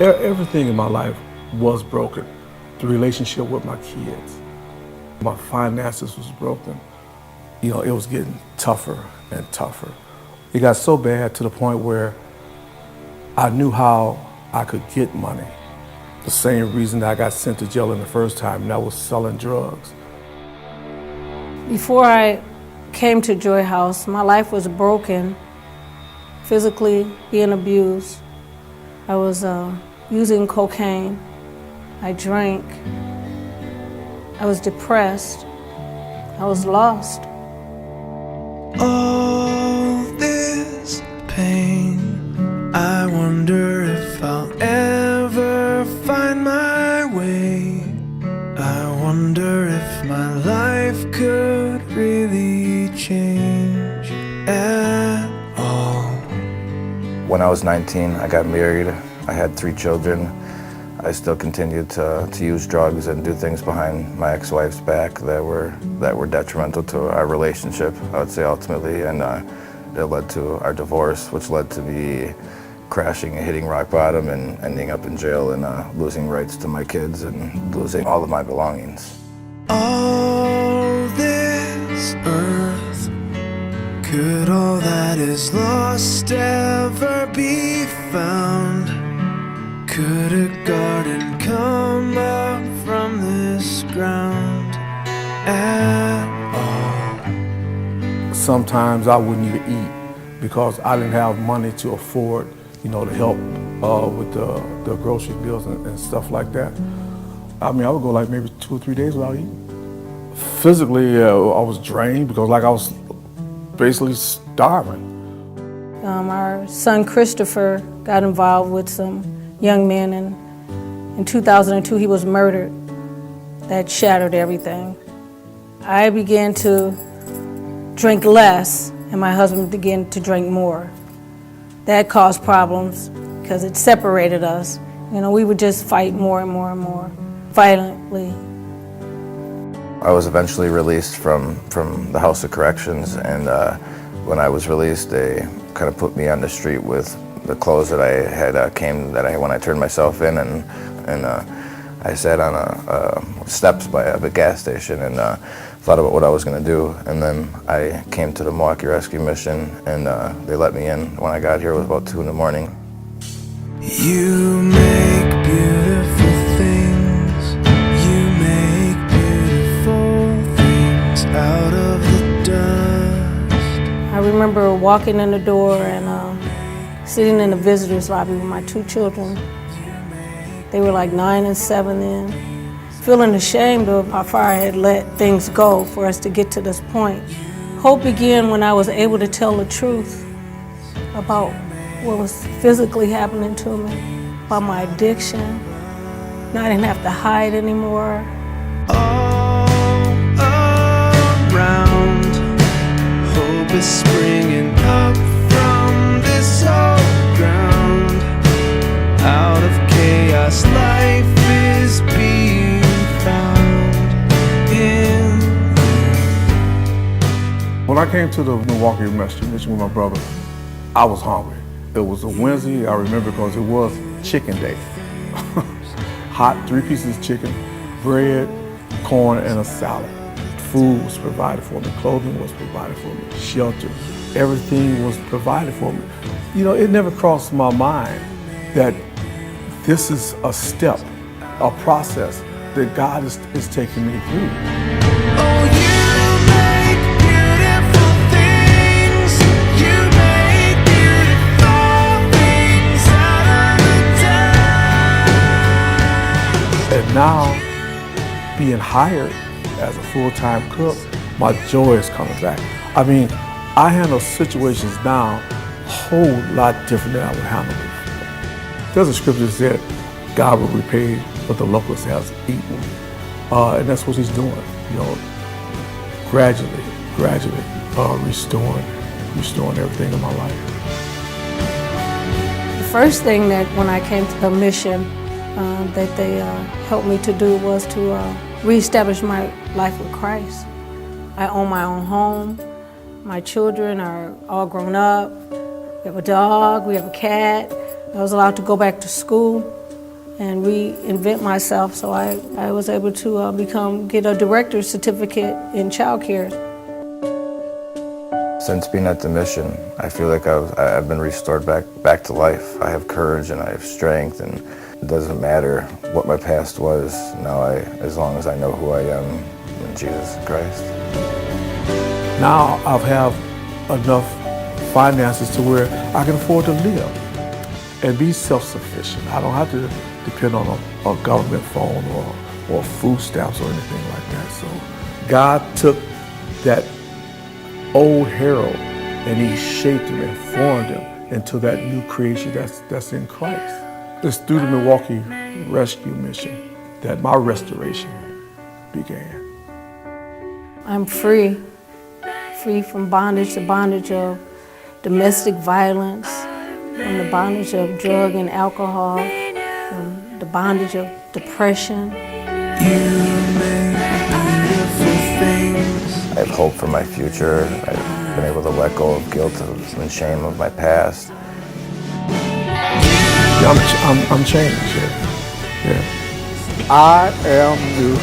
Everything in my life was broken. The relationship with my kids, my finances was broken. You know, it was getting tougher and tougher. It got so bad to the point where I knew how I could get money. The same reason that I got sent to jail in the first time, and that was selling drugs. Before I came to Joy House, my life was broken, physically being abused. I was using cocaine. I drank. I was depressed. I was lost. All this pain, I wonder if I'll ever find my way. I wonder if my life could really change at all. When I was 19, I got married. I had 3 children. I still continued to use drugs and do things behind my ex-wife's back that were detrimental to our relationship, I would say, ultimately, and it led to our divorce, which led to me crashing and hitting rock bottom and ending up in jail and losing rights to my kids and losing all of my belongings. All this earth, could all that is lost ever be found? Could a garden come up from this ground at all? Sometimes I wouldn't even eat because I didn't have money to afford, you know, to help with the grocery bills and stuff like that. I mean, I would go like maybe 2 or 3 days without eating. Physically, I was drained because like I was basically starving. Our son Christopher got involved with some young men, and in 2002 he was murdered. That shattered everything. I began to drink less, and my husband began to drink more. That caused problems because it separated us. You know, we would just fight more and more and more, violently. I was eventually released from the House of Corrections, and when I was released, they kind of put me on the street with the clothes that I had when I turned myself in, and I sat on steps by a gas station and thought about what I was going to do. And then I came to the Milwaukee Rescue Mission, and they let me in. When I got here, it was about 2 in the morning. You make beautiful things. You make beautiful things out of the dust. I remember walking in the door and sitting in the visitor's lobby with my 2 children. They were like 9 and 7 then. Feeling ashamed of how far I had let things go for us to get to this point. Hope began when I was able to tell the truth about what was physically happening to me, about my addiction. And I didn't have to hide anymore. All around, hope is springing up from this old ground. Out of chaos, life is being found in you. When I came to the Milwaukee Rescue Mission with my brother, I was hungry. It was a Wednesday, I remember, because it was chicken day. Hot 3 pieces of chicken, bread, corn, and a salad. Food was provided for me, clothing was provided for me, shelter, everything was provided for me. You know, it never crossed my mind that this is a step, a process that God is taking me through. Oh, you make beautiful things. You make beautiful things out of the dust. And now, being hired as a full-time cook, my joy is coming back. I mean, I handle situations now a whole lot different than I would handle before. There's a scripture that said, God will repay what the locust has eaten. And that's what he's doing, you know, gradually, restoring everything in my life. The first thing that when I came to the mission that they helped me to do was to reestablish my life with Christ. I own my own home. My children are all grown up. We have a dog, we have a cat. I was allowed to go back to school. and reinvent myself. So I was able to get a director's certificate in child care. Since being at the mission, I feel like I've been restored back to life. I have courage and I have strength, and it doesn't matter what my past was. Now, as long as I know who I am in Jesus Christ. Now I have enough finances to where I can afford to live and be self-sufficient. I don't have to depend on a government phone or food stamps or anything like that. So God took that old Harold and he shaped him and formed him into that new creation that's in Christ. It's through the Milwaukee Rescue Mission that my restoration began. I'm free from bondage, the bondage of domestic violence, from the bondage of drug and alcohol, from the bondage of depression. I have hope for my future. I've been able to let go of guilt and shame of my past. Yeah, I'm changed. Yeah. I am new.